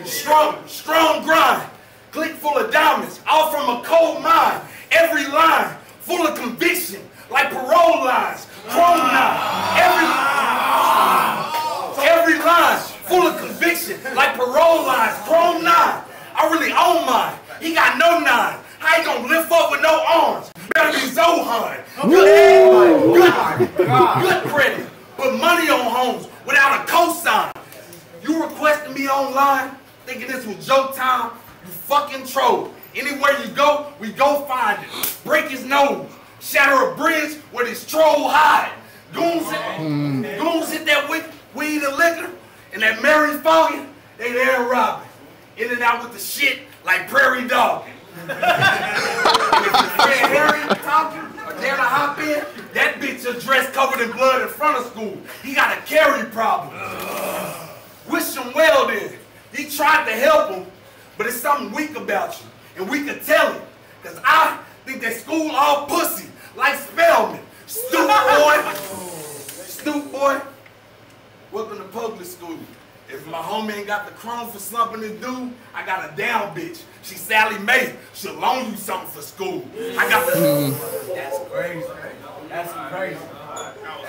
Strong grind. Click full of diamonds. All from a cold mind. Every line full of conviction. Like parole lines. Chrome 9. Every line full of conviction. Like parole lines. Chrome 9. I really own mine. He got no 9. How you gonna lift up with no arms? Better be Zohan. Good credit. Put money on homes without a cosign. You requesting me online, thinking this was joke time? You fucking troll. Anywhere you go, we go find it. Break his nose. Shatter a bridge with his troll hide. Goons hit that weed and liquor, and that Mary Foggy, they there robbing. In and out with the shit like prairie dogging. If your friend Harry talking or dare to hop in, that bitch is dressed covered in blood in front of school. He got a carry problem. Wish him well then. He tried to help him, but it's something weak about you. And we could tell him. Cause I think that school all pussy, like Spellman. Stoop boy. Welcome to public school. If my homie ain't got the chrome for something to do, I got a down bitch. She Sally Mae. She'll loan you something for school. I got the That's crazy. That's crazy.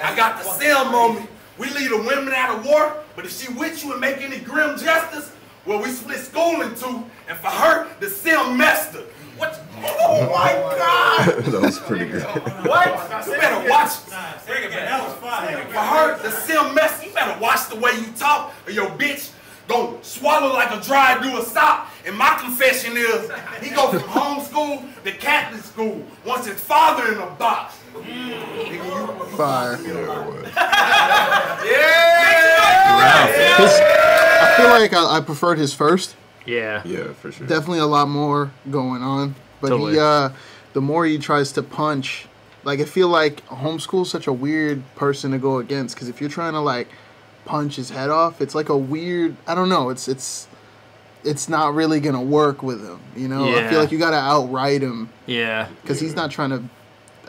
I got the Selm on me. We lead the women out of war, but if she with you and make any grim justice, well, we split school in two, and for her, the Selmester. What? Oh my God! That was pretty good. What? You better watch. That was fine. For her, the Selmester, you better watch the way you talk, or your bitch gon' swallow like a dry do a stop And my confession is, he go from homeschool to Catholic school. Wants his father in a box. Fire. I feel like I preferred his first. Yeah. Yeah, for sure. Definitely a lot more going on. But Totally. the more he tries to punch, like I feel like Homeschool's such a weird person to go against, because if you're trying to like punch his head off, it's like a weird, I don't know, it's not really gonna work with him, you know? I Yeah. feel like you gotta outright him, Yeah. because he's not trying to,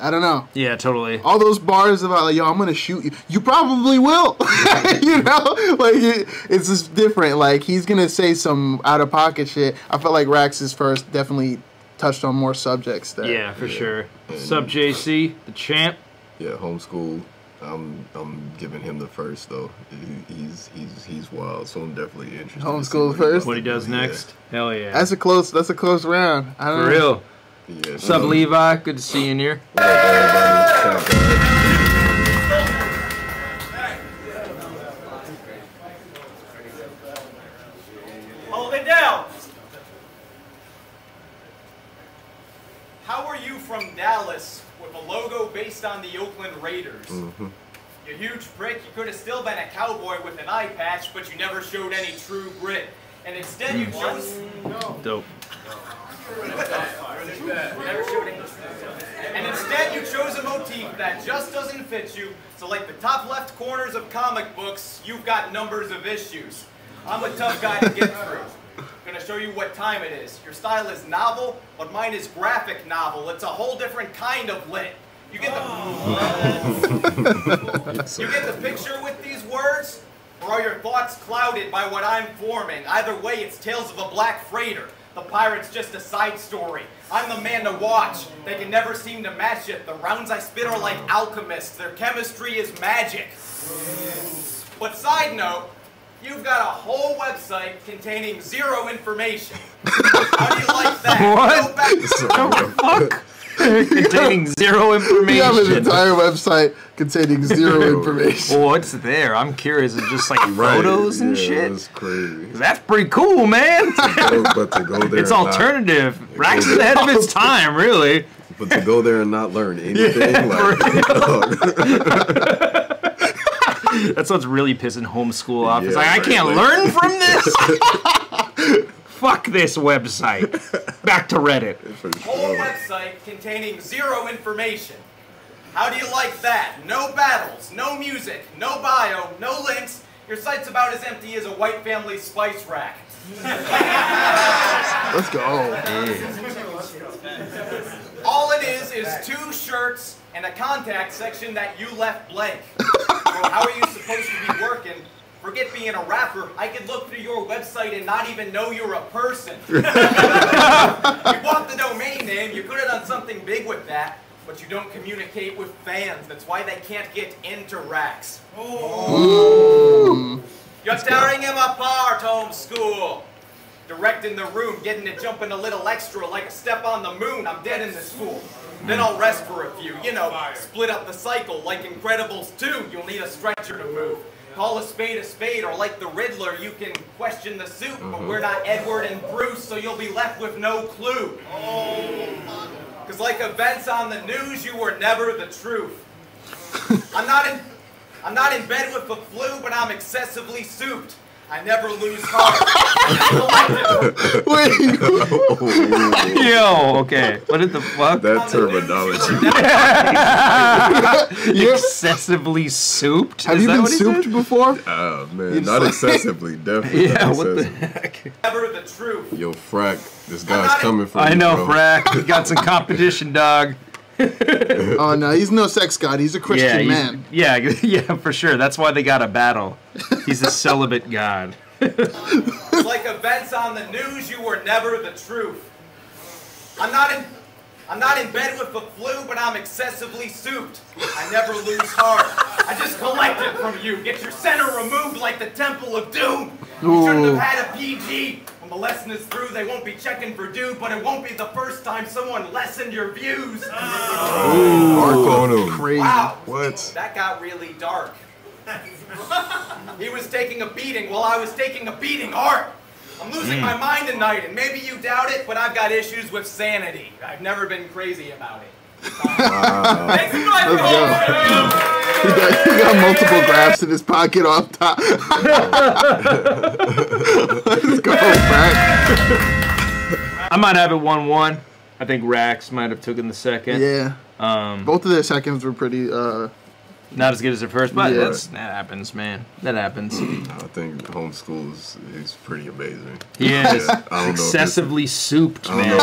I don't know. Yeah, totally. All those bars about like, yo, I'm gonna shoot you. You probably will. You know, like it's just different. Like he's gonna say some out of pocket shit. I felt like RACCS' first definitely touched on more subjects there. Yeah, for sure. Sub JC, the champ. Yeah, homeschool. I'm giving him the first though. He's wild, so I'm definitely interested. Homeschool to see first? What he does next. Hell yeah. That's a close round. I don't For know. real. Yeah, Sub Levi, good to see you in here. What up, everybody? Shout out. Hold it down. How are you from Dallas with a logo based on the Oakland Raiders? You huge prick, you could have still been a cowboy with an eye patch, but you never showed any true grit. And instead you chose... Dope. And instead you chose a motif that just doesn't fit you, so like the top left corners of comic books, you've got numbers of issues. I'm a tough guy to get through. Gonna show you what time it is. Your style is novel, but mine is graphic novel. It's a whole different kind of lit. You get the you get the picture with these words, or are your thoughts clouded by what I'm forming? Either way, it's Tales of a Black Freighter. The pirate's just a side story. I'm the man to watch. They can never seem to match it. The rounds I spit are like alchemists. Their chemistry is magic. But side note, you've got a whole website containing zero information. How do you like that? What? No Fuck? Containing zero information. You have an entire website containing zero information. Well, what's there? I'm curious. It's just like photos and shit. That's crazy. That's pretty cool, man. But to go there, It's and alternative. RACCS is ahead of its time, really. But to go there and not learn anything, That's what's really pissing homeschool off. It's Yeah, like, I right, can't like- learn from this. Fuck this website. Back to Reddit. whole website containing zero information. How do you like that? No battles, no music, no bio, no links. Your site's about as empty as a white family spice rack. Let's go. All it is 2 shirts and a contact section that you left blank. Bro, how are you supposed to be working? Forget being a rapper. I could look through your website and not even know you're a person. You bought the domain name. You could have done something big with that, but you don't communicate with fans. That's why they can't get into RACCS. You're tearing him apart, homeschool. Directing the room, getting it jumping a little extra like a step on the moon. I'm dead in this fool. Then I'll rest for a few. You know, split up the cycle like Incredibles 2. You'll need a stretcher to move. Call a spade, or like the Riddler, you can question the suit, but we're not Edward and Bruce, so you'll be left with no clue. Because like events on the news, you were never the truth. I'm not in bed with the flu, but I'm excessively souped. I never lose heart. Wait. Yo, okay. What the fuck? That terminology. Excessively souped? Have Is you that been what he souped said? before? Oh man, It's not like- excessively, definitely. Yeah, not what the excessively. heck? Never the truth. Yo, Frack, this guy's coming for I you, know, bro. Frack. You got some competition, dog. Oh no, he's no sex god. He's a Christian man. Yeah, yeah, for sure. That's why they got a battle. He's a celibate god. Like events on the news, you were never the truth. I'm not in bed with the flu, but I'm excessively souped. I never lose heart. I just collect it from you. Get your center removed like the Temple of Doom. You shouldn't have had a PG. When the lesson is through, they won't be checking for dude, but it won't be the first time someone lessened your views. Mark on him. Crazy. Wow. What? That got really dark. He was taking a beating while I was taking a beating heart. I'm losing my mind tonight, and maybe you doubt it, but I've got issues with sanity. I've never been crazy about it. Thanks for playing. He got multiple graphs in his pocket off top. Let's go, Frank. I might have it 1-1. I think RACCS might have taken the second. Yeah. Both of their seconds were pretty. Not as good as their first, but Yeah. that happens, man. That happens. I think homeschool is pretty amazing. He is I don't know excessively souped, I don't man.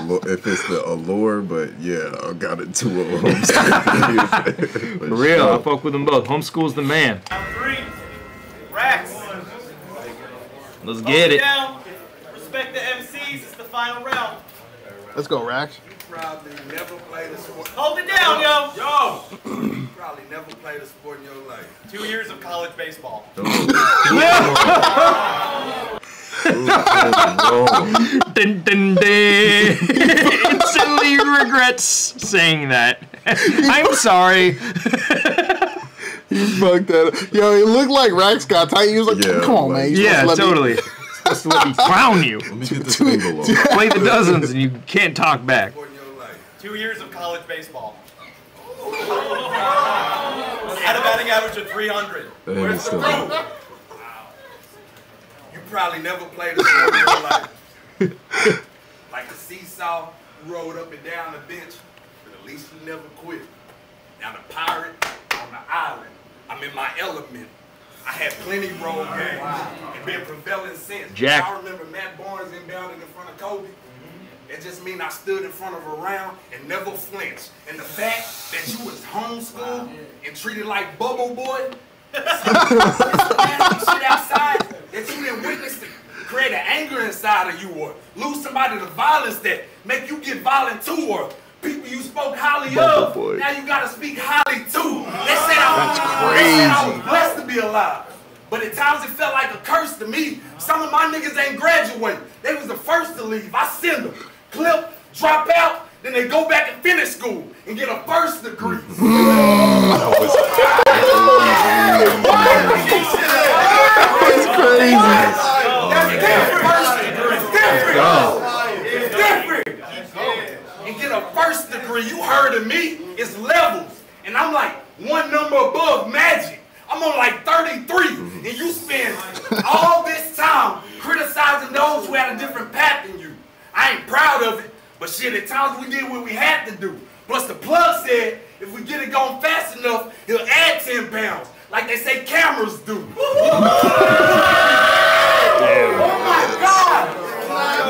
know if it's the allure, but yeah, I got it to a homeschool. For real, I fuck with them both. Homeschool's the man. Round 3. RACCS. Let's get it. Down. Respect the MCs. It's the final round. Let's go, Rax. Probably never played a sport. Hold it down, yo. Yo! Probably never played a sport in your life. 2 years of college baseball. Dun, dun, dun. Instantly regrets saying that. I'm sorry. He fucked that up. Yo, it looked like Rax got tight. He was like, Yeah, come on, like- man. You're Yeah, supposed to let me- totally. Supposed to let me clown you. Let me get this angle on. Play the dozens and you can't talk back. Sport in your life. 2 years of college baseball. Had a batting average of 300. That ain't Where's the still- proof? You probably never played a sport in your life. Like a seesaw, you rolled up and down the bench, but at least you never quit. Now the pirate on the island, I'm in my element. I had plenty role games and been prevailing since. Jack. I remember Matt Barnes inbounding in front of Kobe. It just mean I stood in front of a round and never flinched. And the fact that you was homeschooled and treated like Bubble Boy, shit outside that you didn't witness to create an anger inside of you or lose somebody to violence that make you get violent too, or people you spoke highly of, Boy. now you gotta speak highly too. They said I was blessed to be alive. But at times it felt like a curse to me. Some of my niggas ain't graduating. They was the first to leave. I send them, clip, drop out, then they go back and finish school and get a first degree. That's crazy. It's different. And get a first degree, you heard of me, it's levels. And I'm like one number above Magic. I'm on like 33. And you spend all this time criticizing those who had a different path than you. I ain't proud of it, but shit, at times we did what we had to do. Plus the plug said, if we get it going fast enough, he'll add 10 pounds. Like they say cameras do. Oh my God!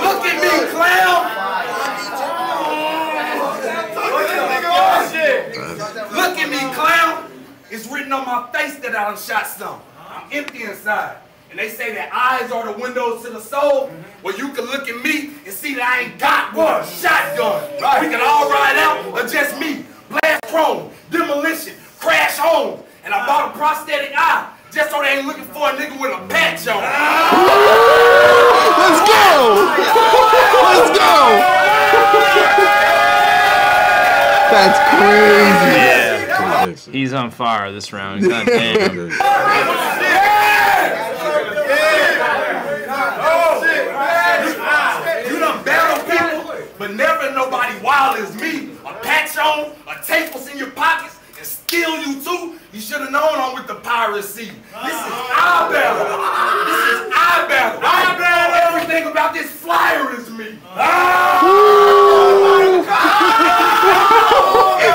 Look at me, clown! Look at me, clown! It's written on my face that I done shot some. I'm empty inside. And they say that eyes are the windows to the soul. Well, you can look at me and see that I ain't got one shotgun. We can all ride out, or just me. Blast chrome, demolition, crash home. And I bought a prosthetic eye just so they ain't looking for a nigga with a patch on. Let's go! Let's go! That's crazy. Yeah. He's on fire this round. God damn. You done battle people, but never nobody wild as me. A patch on, a tape was in your pockets, and steal you too. You should have known I'm with the piracy. This is our battle. This is our battle. Our battle. Everything about this flyer is me.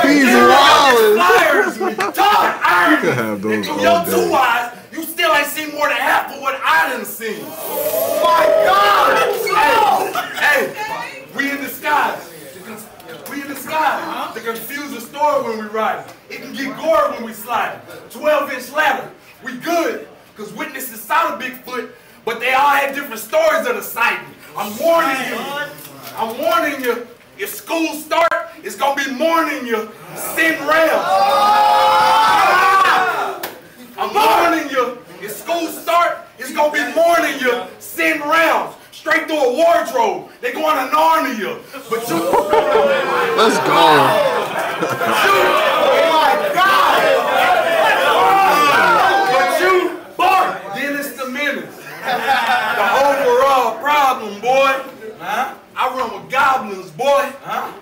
He's wild. Flyer is me. Todd, iron. could have those And through all your day. 2 eyes, you still ain't seen more than half of what I done seen. Oh my God! Hey, we in disguise. We in disguise. To confuse the story when we ride. It can get gory when we slide. 12-inch ladder. We good. Because witnesses saw the Bigfoot, but they all had different stories of the sighting. I'm warning you. I'm warning you. If school start, it's gonna be morning you. Send rounds. I'm warning you. If school start, it's gonna be morning you. Send rounds. Straight through a wardrobe. They going to Narnia. But you. Let's go. Oh my God! But you, Bart, then it's the menace. The overall on with goblins, boy.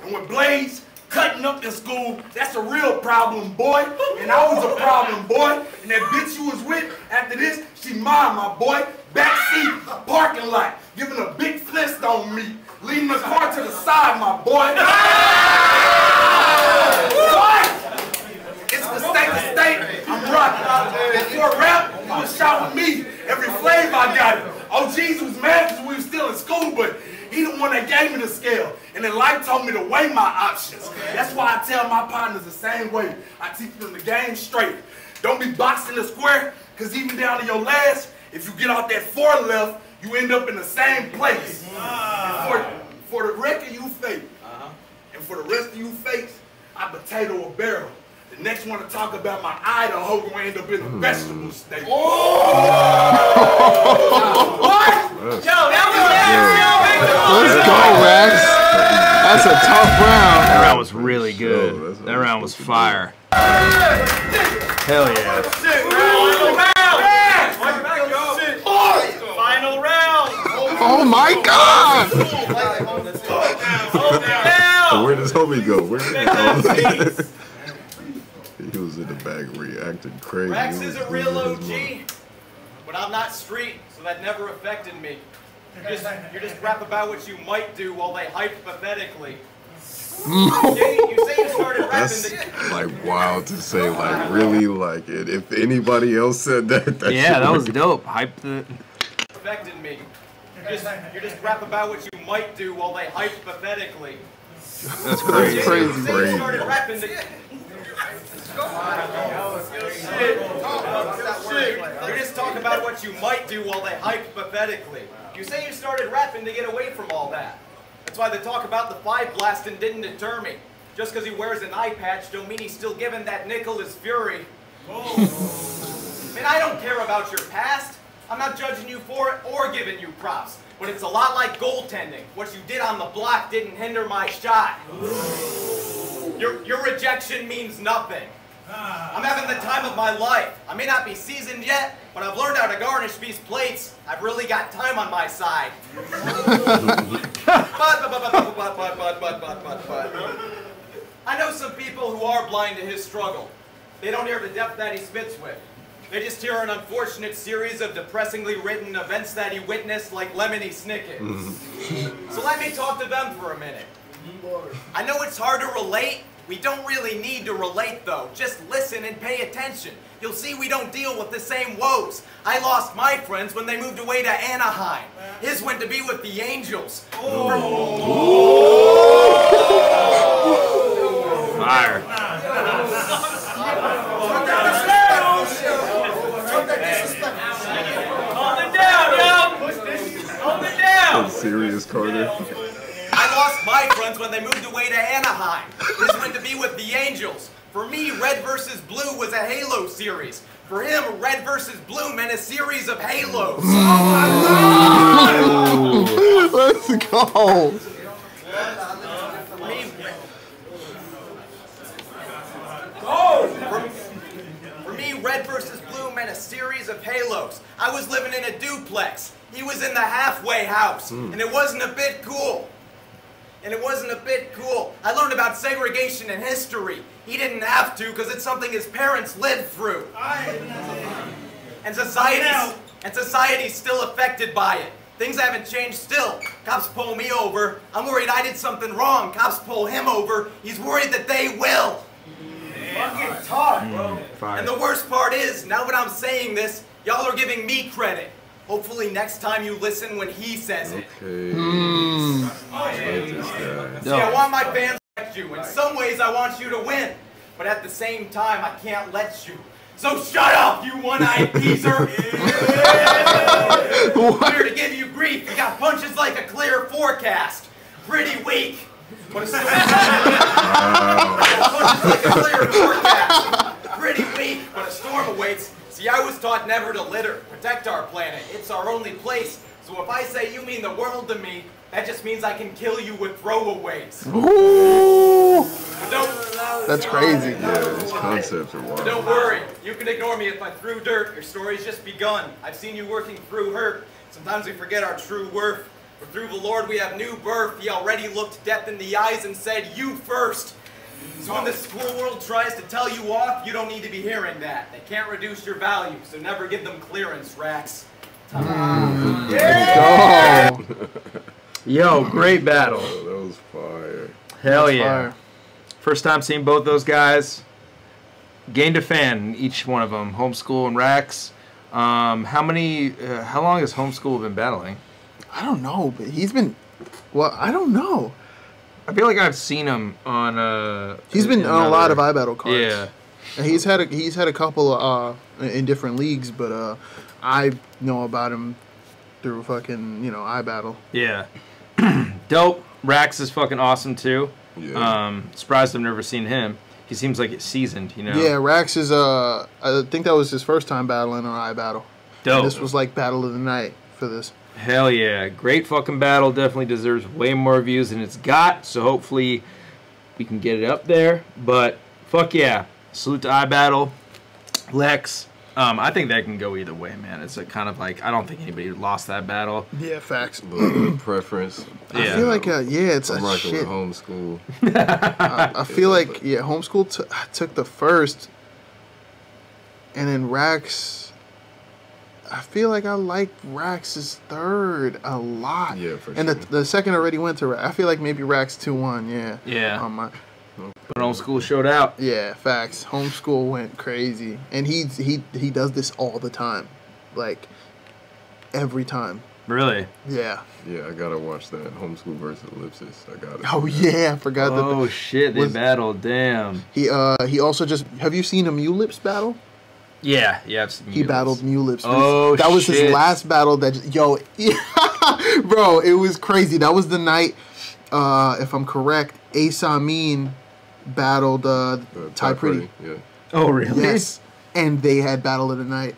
And with blades cutting up in school, that's a real problem, boy. And I was a problem, boy. And that bitch you was with after this, she mine, my boy. Backseat, parking lot, giving a big fist on me. Leading the car to the side, my boy. It's the state to state, I'm rocking. Before rap, you was shot with me. Every flavor I got it. OGs was mad because we was still in school, but he the one that gave me the scale. And then life told me to weigh my options. That's why I tell my partners the same way. I teach them the game straight. Don't be boxing the square, because even down to your last, if you get off that 4 left, you end up in the same place. For the record you fake, and for the rest of you fakes, I potato a barrel. The next one to talk about my Idaho gonna end up in a vegetable state. Oh! What? Yo, that was Let's go, Rax. That's a tough round. That round was really good. That round was fire. Hell yeah. Final round. Oh my God! Where does homie go? Where did he go? He was in the back reacting crazy. RACCS is a real OG, but I'm not street, so that never affected me. You just rap about what you might do while they hypothetically. You say you started rapping. That's like wild to say. Like really, like it. If anybody else said that, That was dope. Hype the. Affected me. You just rap about what you might do while they hypothetically. That's crazy. That's crazy. You say you started rapping. You just talk about what you might do while they hypothetically. You say you started rapping to get away from all that. That's why the talk about the 5 blasting didn't deter me. Just because he wears an eye patch don't mean he's still giving that nickel his fury. Man, I don't care about your past. I'm not judging you for it or giving you props. But it's a lot like goaltending. What you did on the block didn't hinder my shot. Your rejection means nothing. I'm having the time of my life. I may not be seasoned yet, but I've learned how to garnish these plates. I've really got time on my side. I know some people who are blind to his struggle. They don't hear the depth that he spits with. They just hear an unfortunate series of depressingly written events that he witnessed like Lemony Snicket. So let me talk to them for a minute. I know it's hard to relate. We don't really need to relate though. Just listen and pay attention. You'll see we don't deal with the same woes. I lost my friends when they moved away to Anaheim. His went to be with the Angels. Fire. Serious, Carter. I lost my friends when they moved away to Anaheim. His went to be with the Angels. For me, Red vs. Blue was a Halo series. For him, Red vs. Blue meant a series of Halos. Let's go. For me, Red vs. Blue meant a series of Halos. I was living in a duplex. He was in the halfway house. And it wasn't a bit cool. I learned about segregation in history. He didn't have to because it's something his parents lived through. And society's still affected by it. Things haven't changed still. Cops pull me over. I'm worried I did something wrong. Cops pull him over. He's worried that they will. Fucking talk, bro. And the worst part is, now that I'm saying this, y'all are giving me credit. Hopefully next time you listen when he says it. Okay. See, I want my fans to like you. In some ways, I want you to win. But at the same time, I can't let you. So shut up, you one-eyed geezer. I'm here to give you grief. You got punches like a clear forecast. Pretty weak. But a storm punches like a clear forecast. Pretty weak, but a storm awaits. See, I was taught never to litter. Protect our planet. It's our only place. So if I say you mean the world to me, that just means I can kill you with throwaways. Ooh. That's crazy. Yeah, these concepts are wild. Don't worry. You can ignore me if I threw dirt. Your story's just begun. I've seen you working through hurt. Sometimes we forget our true worth. For through the Lord we have new birth. He already looked death in the eyes and said, you first. So when the school world tries to tell you off, you don't need to be hearing that. They can't reduce your value, so never give them clearance, RACCS. Yeah. Yo, great battle. Oh, that was fire. Hell yeah. Fire. First time seeing both those guys. Gained a fan, each one of them. Homeschool and RACCS. How long has Homeschool been battling? I don't know, but he's been, well, I don't know. I feel like I've seen him on he's been on a lot of iBattle cards. Yeah. And he's had a couple in different leagues, but I know about him through fucking, iBattle. Yeah. Dope. RACCS is fucking awesome too. Yeah. Surprised I've never seen him. He seems like it's seasoned, Yeah, RACCS is I think that was his first time battling on iBattle. Dope. And this was like battle of the night for this. Hell yeah. Great fucking battle. Definitely deserves way more views than it's got. So hopefully we can get it up there. But fuck yeah. Salute to iBattle. Lex. I think that can go either way, man. It's kind of like, I don't think anybody lost that battle. Yeah, facts. A little bit of preference. Yeah. I feel like, it's I'm a rocking shit. with Homeschool. I feel like, Homeschool took the first, and then RACCS. I feel like I like RACCS' third a lot. Yeah, for and sure. the second already went to RACCS. I feel like maybe RACCS 2-1, yeah. Yeah. But Homeschool showed out. Yeah, facts. Homeschool went crazy. And he does this all the time. Like, every time. Really? Yeah. Yeah, I gotta watch that Homeschool versus Ellipsis. I gotta. Oh yeah, I forgot that. Oh shit, they battled. Damn. He also just, have you seen a Mulips battle? Yeah, I've seen He battled Mulips. Oh, that was shit. his last battle. Bro, it was crazy. That was the night, if I'm correct, Ace Amin battled Ty Pretty. Yeah. Oh really? Yes, and they had battle of the night.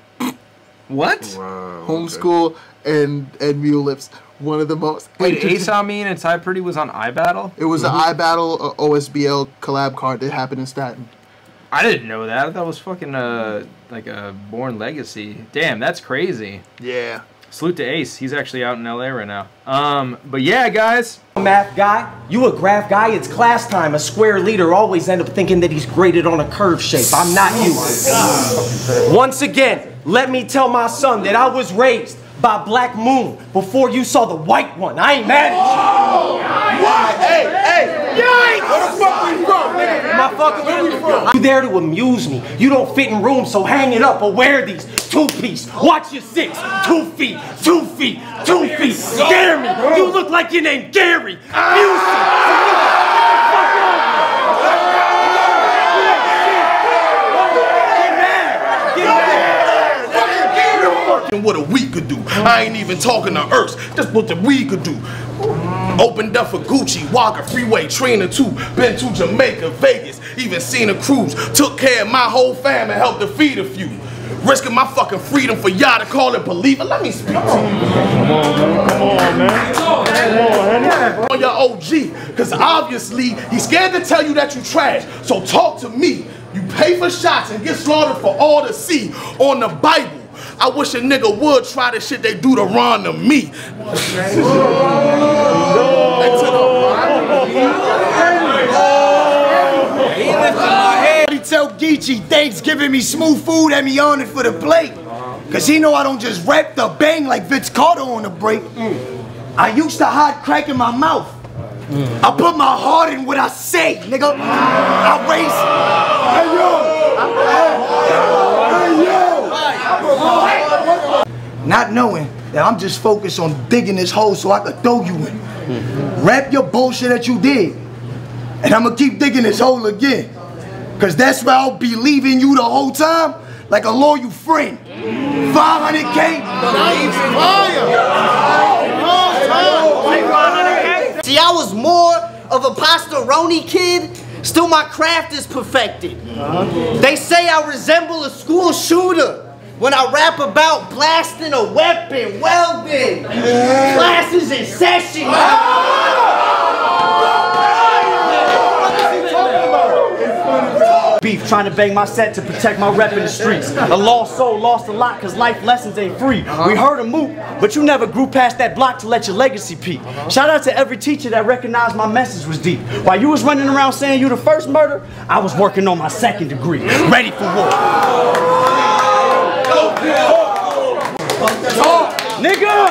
What? Wow. Homeschool and Mulips. One of the most. Wait, Ace Amin and Ty Pretty was on iBattle? It was an iBattle OSBL collab card that happened in Staten. I didn't know that. I thought it was fucking like a Born Legacy. Damn, that's crazy. Yeah. Salute to Ace. He's actually out in LA right now. But yeah, guys. Math guy, you a graph guy, it's class time. A square leader always end up thinking that he's graded on a curve shape. I'm not you. Once again, let me tell my son that I was raised by Black Moon before you saw the white one. I ain't mad at you. What? Hey, yikes! Where the fuck are you from, nigga? Am I fucking where you from? You there to amuse me. You don't fit in rooms, so hang it up or wear these. 2-piece. Watch your 6. 2 feet. 2 feet. 2 feet. Scare me. You look like your name Gary. What a week could do. I ain't even talking to Earth. Just what the weed could do. Opened up for Gucci, Walker, Freeway, Trina 2. Been to Jamaica, Vegas, even seen a cruise. Took care of my whole fam and helped to feed a few. Risking my fucking freedom for y'all to call it believer. Let me speak to you. Come on, man. Come on, on your OG. Cause obviously, he's scared to tell you that you trash. So talk to me. You pay for shots and get slaughtered for all to see on the Bible. I wish a nigga would try the shit they do to Ron to me. He tell Geechee thanks giving me smooth food and me on it for the plate. Cause he know I don't just rap the bang like Vince Carter on the break. I used to hide crack in my mouth. I put my heart in what I say, nigga. I race. Hey yo! Not knowing that I'm just focused on digging this hole so I could throw you in. Rap your bullshit that you did. And I'm gonna keep digging this hole again. Cause that's where I'll be leaving you the whole time like a loyal friend. 500K. See, I was more of a pastoroni kid. Still my craft is perfected. They say I resemble a school shooter when I rap about blasting a weapon, welding, classes in session. Be beef, trying to bang my set to protect my rep in the streets. A lost soul lost a lot cause life lessons ain't free. We heard a moot, but you never grew past that block to let your legacy peak. Shout out to every teacher that recognized my message was deep. While you was running around saying you the first murder, I was working on my second degree. Ready for war. Nigga!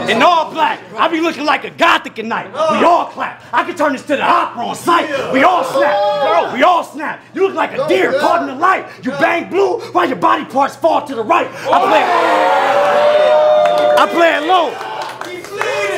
In all black, I be looking like a gothic at night. We all clap. I can turn this to the opera on sight. We all snap. Girl, we all snap. You look like a deer caught in the light. You bang blue while your body parts fall to the right. I play it low.